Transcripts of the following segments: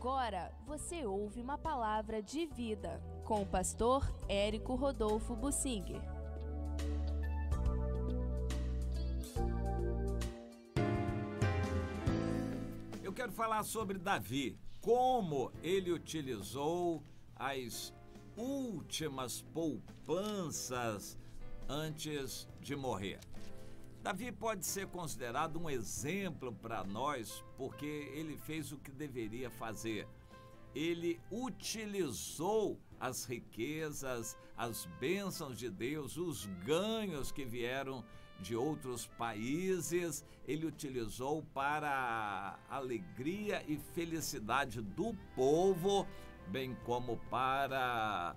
Agora você ouve uma palavra de vida com o pastor Érico Rodolfo Bussinger. Eu quero falar sobre Davi, como ele utilizou as últimas poupanças antes de morrer. Davi pode ser considerado um exemplo para nós porque ele fez o que deveria fazer. Ele utilizou as riquezas, as bênçãos de Deus, os ganhos que vieram de outros países, ele utilizou para a alegria e felicidade do povo, bem como para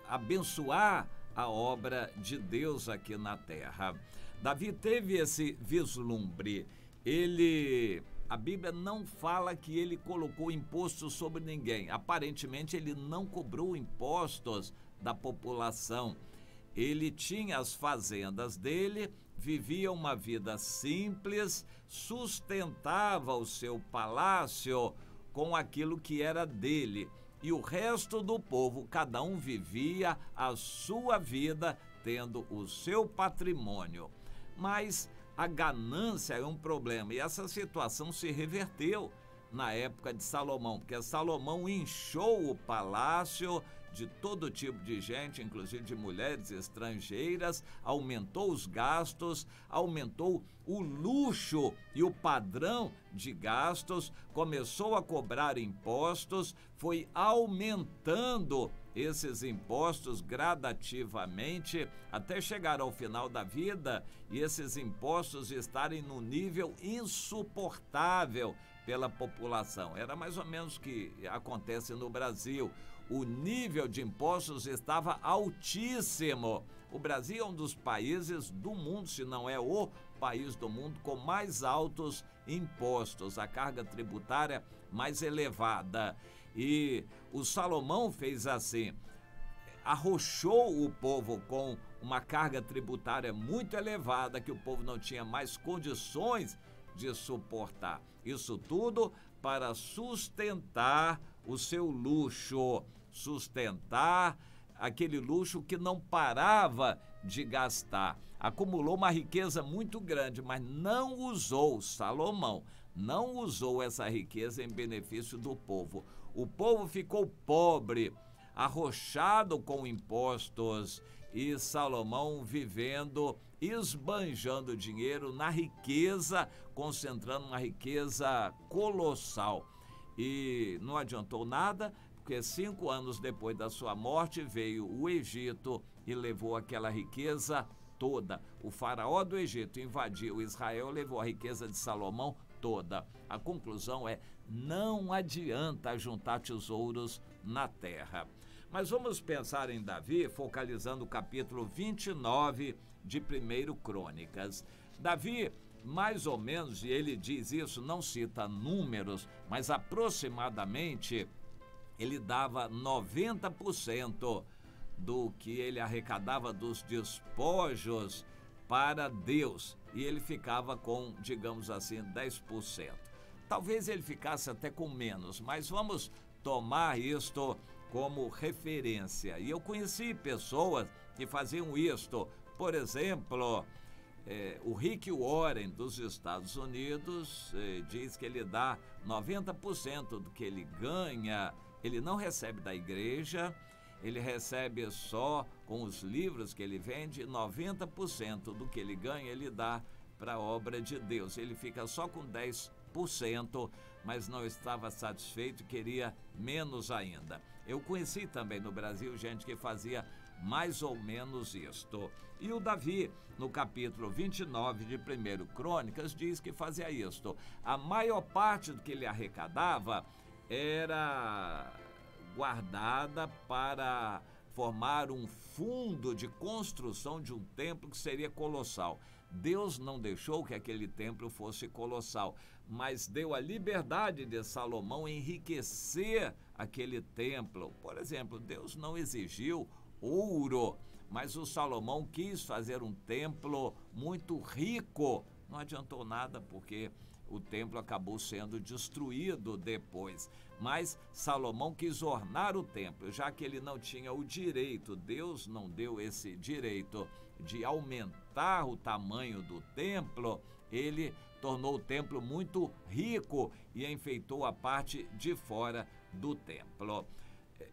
abençoar a obra de Deus aqui na terra. Davi teve esse vislumbre. A Bíblia não fala que ele colocou imposto sobre ninguém. Aparentemente, ele não cobrou impostos da população. Ele tinha as fazendas dele, vivia uma vida simples, sustentava o seu palácio com aquilo que era dele. E o resto do povo, cada um vivia a sua vida tendo o seu patrimônio. Mas a ganância é um problema e essa situação se reverteu na época de Salomão, porque Salomão inchou o palácio de todo tipo de gente, inclusive de mulheres estrangeiras, aumentou os gastos, aumentou o luxo e o padrão de gastos, começou a cobrar impostos, foi aumentando esses impostos gradativamente até chegar ao final da vida e esses impostos estarem num nível insuportável pela população. Era mais ou menos o que acontece no Brasil. O nível de impostos estava altíssimo. O Brasil é um dos países do mundo, se não é o país do mundo, com mais altos impostos, a carga tributária mais elevada. E o Salomão fez assim, arrochou o povo com uma carga tributária muito elevada que o povo não tinha mais condições de suportar. Isso tudo para sustentar o seu luxo, sustentar aquele luxo que não parava de gastar. Acumulou uma riqueza muito grande, mas não usou, Salomão, não usou essa riqueza em benefício do povo. O povo ficou pobre, arrochado com impostos e Salomão vivendo, esbanjando dinheiro na riqueza, concentrando uma riqueza colossal. E não adiantou nada, porque 5 anos depois da sua morte veio o Egito e levou aquela riqueza toda. O faraó do Egito invadiu Israel, levou a riqueza de Salomão toda. A conclusão é, não adianta juntar tesouros na terra. Mas vamos pensar em Davi, focalizando o capítulo 29 de 1 Crônicas. Davi, mais ou menos, e ele diz isso, não cita números, mas aproximadamente ele dava 90% do que ele arrecadava dos despojos para Deus. E ele ficava com, digamos assim, 10%. Talvez ele ficasse até com menos, mas vamos tomar isto como referência. E eu conheci pessoas que faziam isto. Por exemplo, o Rick Warren dos Estados Unidos diz que ele dá 90% do que ele ganha, ele não recebe da igreja, ele recebe só com os livros que ele vende, 90% do que ele ganha ele dá para a obra de Deus. Ele fica só com 10%, mas não estava satisfeito, queria menos ainda. Eu conheci também no Brasil gente que fazia mais ou menos isto. E o Davi, no capítulo 29 de 1 Crônicas, diz que fazia isto. A maior parte do que ele arrecadava era guardada para formar um fundo de construção de um templo que seria colossal. Deus não deixou que aquele templo fosse colossal, mas deu a liberdade de Salomão enriquecer aquele templo. Por exemplo, Deus não exigiu ouro, mas o Salomão quis fazer um templo muito rico. Não adiantou nada porque o templo acabou sendo destruído depois. Mas Salomão quis ornar o templo, já que ele não tinha o direito, Deus não deu esse direito de aumentar o tamanho do templo, ele tornou o templo muito rico e enfeitou a parte de fora do templo.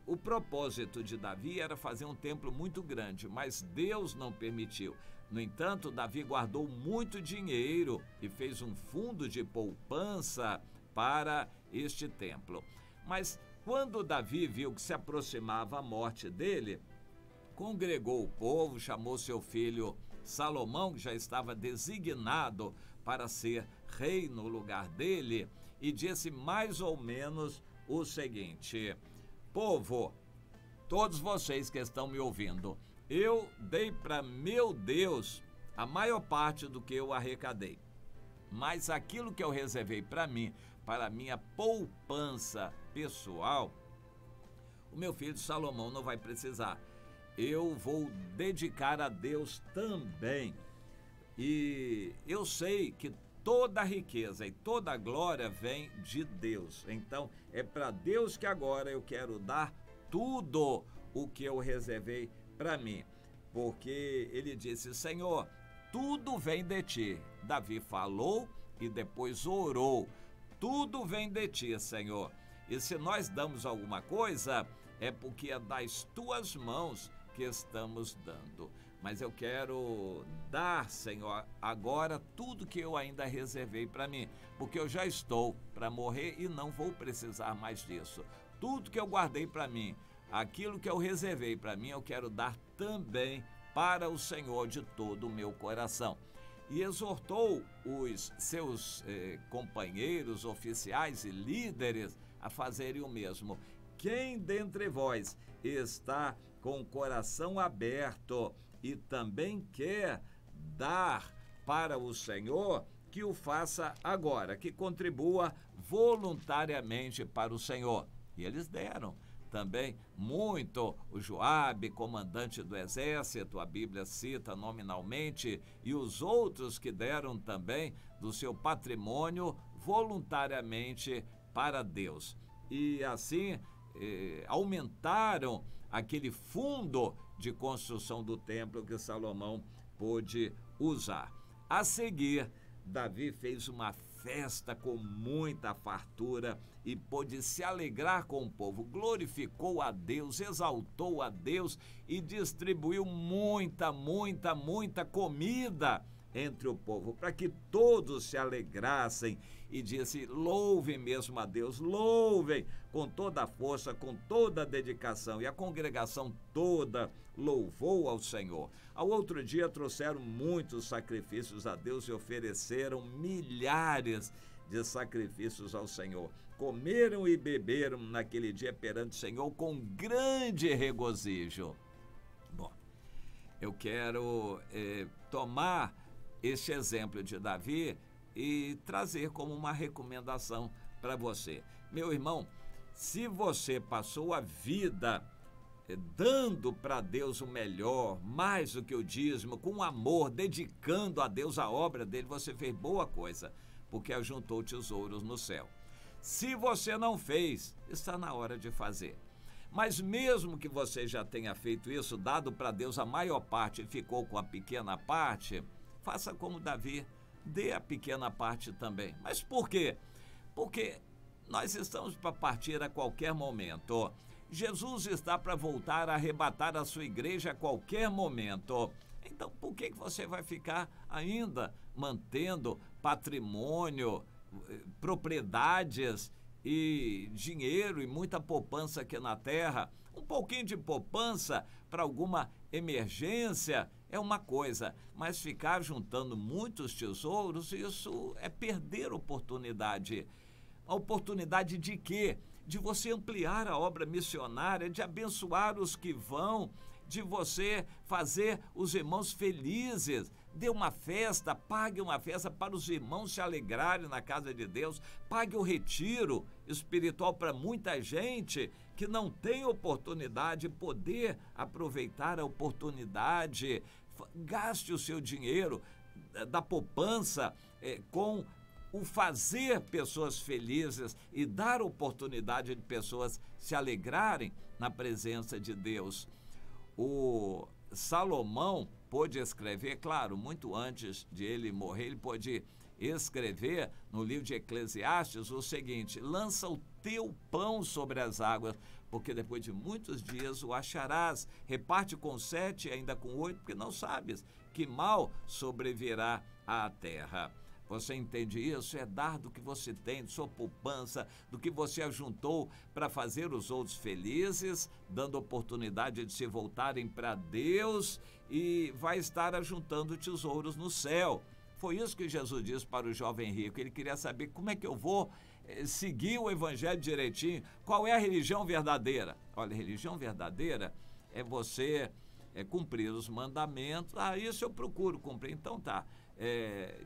O propósito de Davi era fazer um templo muito grande, mas Deus não permitiu. No entanto, Davi guardou muito dinheiro e fez um fundo de poupança para este templo. Mas quando Davi viu que se aproximava a morte dele, congregou o povo, chamou seu filho Salomão, que já estava designado para ser rei no lugar dele, e disse mais ou menos o seguinte: povo, todos vocês que estão me ouvindo, eu dei para meu Deus a maior parte do que eu arrecadei, mas aquilo que eu reservei para mim, para minha poupança pessoal, o meu filho Salomão não vai precisar. Eu vou dedicar a Deus também. E eu sei que toda a riqueza e toda a glória vem de Deus. Então, é para Deus que agora eu quero dar tudo o que eu reservei para mim. Porque ele disse: Senhor, tudo vem de ti. Davi falou e depois orou. Tudo vem de ti, Senhor. E se nós damos alguma coisa, é porque é das tuas mãos que estamos dando. Mas eu quero dar, Senhor, agora tudo que eu ainda reservei para mim, porque eu já estou para morrer e não vou precisar mais disso. Tudo que eu guardei para mim, aquilo que eu reservei para mim, eu quero dar também para o Senhor de todo o meu coração. E exortou os seus companheiros, oficiais e líderes a fazerem o mesmo. Quem dentre vós está com o coração aberto e também quer dar para o Senhor, que o faça agora, que contribua voluntariamente para o Senhor. E eles deram também muito. O Joabe, comandante do exército, a Bíblia cita nominalmente, e os outros que deram também do seu patrimônio voluntariamente para Deus. E assim aumentaram aquele fundo de construção do templo que Salomão pôde usar. A seguir, Davi fez uma festa com muita fartura e pôde se alegrar com o povo, glorificou a Deus, exaltou a Deus e distribuiu muita comida entre o povo, para que todos se alegrassem, e disse: louvem mesmo a Deus, louvem com toda a força, com toda a dedicação. E a congregação toda louvou ao Senhor. Ao outro dia trouxeram muitos sacrifícios a Deus e ofereceram milhares de sacrifícios ao Senhor. Comeram e beberam naquele dia perante o Senhor com grande regozijo. Bom, eu quero tomar este exemplo de Davi e trazer como uma recomendação para você. Meu irmão, se você passou a vida dando para Deus o melhor, mais do que o dízimo, com amor, dedicando a Deus a obra dele, você fez boa coisa, porque ajuntou tesouros no céu. Se você não fez, está na hora de fazer. Mas mesmo que você já tenha feito isso, dado para Deus a maior parte e ficou com a pequena parte, faça como Davi, dê a pequena parte também. Mas por quê? Porque nós estamos para partir a qualquer momento. Jesus está para voltar a arrebatar a sua igreja a qualquer momento. Então, por que você vai ficar ainda mantendo patrimônio, propriedades e dinheiro e muita poupança aqui na terra? Um pouquinho de poupança para alguma emergência é uma coisa, mas ficar juntando muitos tesouros, isso é perder oportunidade. A oportunidade de quê? De você ampliar a obra missionária, de abençoar os que vão, de você fazer os irmãos felizes. Dê uma festa, pague uma festa para os irmãos se alegrarem na casa de Deus, pague o retiro espiritual para muita gente que não tem oportunidade de poder aproveitar a oportunidade. Gaste o seu dinheiro da poupança com o fazer pessoas felizes e dar oportunidade de pessoas se alegrarem na presença de Deus. O Salomão pôde escrever, claro, muito antes de ele morrer, ele pôde escrever no livro de Eclesiastes o seguinte: lança o teu pão sobre as águas, porque depois de muitos dias o acharás. Reparte com 7 e ainda com 8, porque não sabes que mal sobrevirá à terra. Você entende isso? É dar do que você tem, de sua poupança, do que você ajuntou para fazer os outros felizes, dando oportunidade de se voltarem para Deus, e vai estar ajuntando tesouros no céu. Foi isso que Jesus disse para o jovem rico. Ele queria saber como é que eu vou seguir o evangelho direitinho, qual é a religião verdadeira. Olha, a religião verdadeira é você cumprir os mandamentos. Isso eu procuro cumprir. Então tá,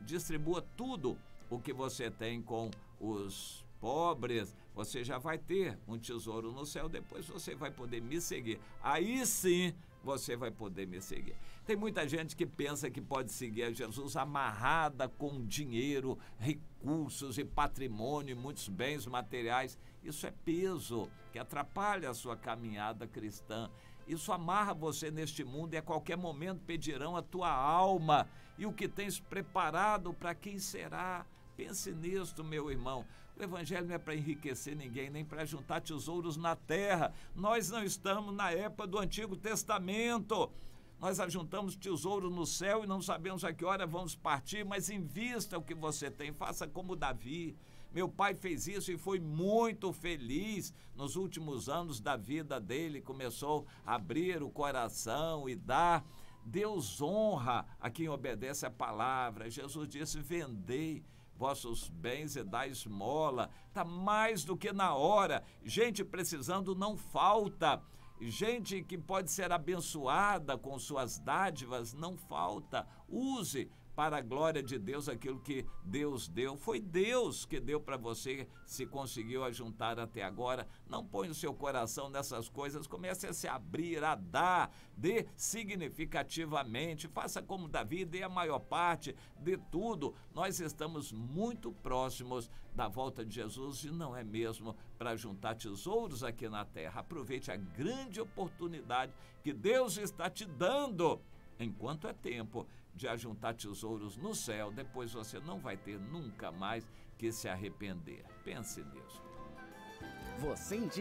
distribua tudo o que você tem com os pobres, você já vai ter um tesouro no céu, depois você vai poder me seguir. Aí sim você vai poder me seguir. Tem muita gente que pensa que pode seguir a Jesus amarrada com dinheiro, recursos e patrimônio, muitos bens materiais. Isso é peso que atrapalha a sua caminhada cristã. Isso amarra você neste mundo e a qualquer momento pedirão a tua alma. E o que tens preparado para quem será? Pense nisto, meu irmão. O evangelho não é para enriquecer ninguém, nem para juntar tesouros na terra. Nós não estamos na época do Antigo Testamento. Nós ajuntamos tesouros no céu e não sabemos a que hora vamos partir, mas invista o que você tem, faça como Davi. Meu pai fez isso e foi muito feliz. Nos últimos anos da vida dele, começou a abrir o coração e dar. Deus honra a quem obedece a palavra. Jesus disse: vendei vossos bens e dai esmola. Está mais do que na hora. Gente precisando não falta. Gente que pode ser abençoada com suas dádivas não falta. Use para a glória de Deus aquilo que Deus deu. Foi Deus que deu para você, se conseguiu ajuntar até agora. Não põe o seu coração nessas coisas, comece a se abrir, a dar, dê significativamente, faça como Davi, dê a maior parte, dê tudo. Nós estamos muito próximos da volta de Jesus e não é mesmo para juntar tesouros aqui na terra. Aproveite a grande oportunidade que Deus está te dando enquanto é tempo de ajuntar tesouros no céu. Depois você não vai ter nunca mais que se arrepender. Pense nisso. Você indica.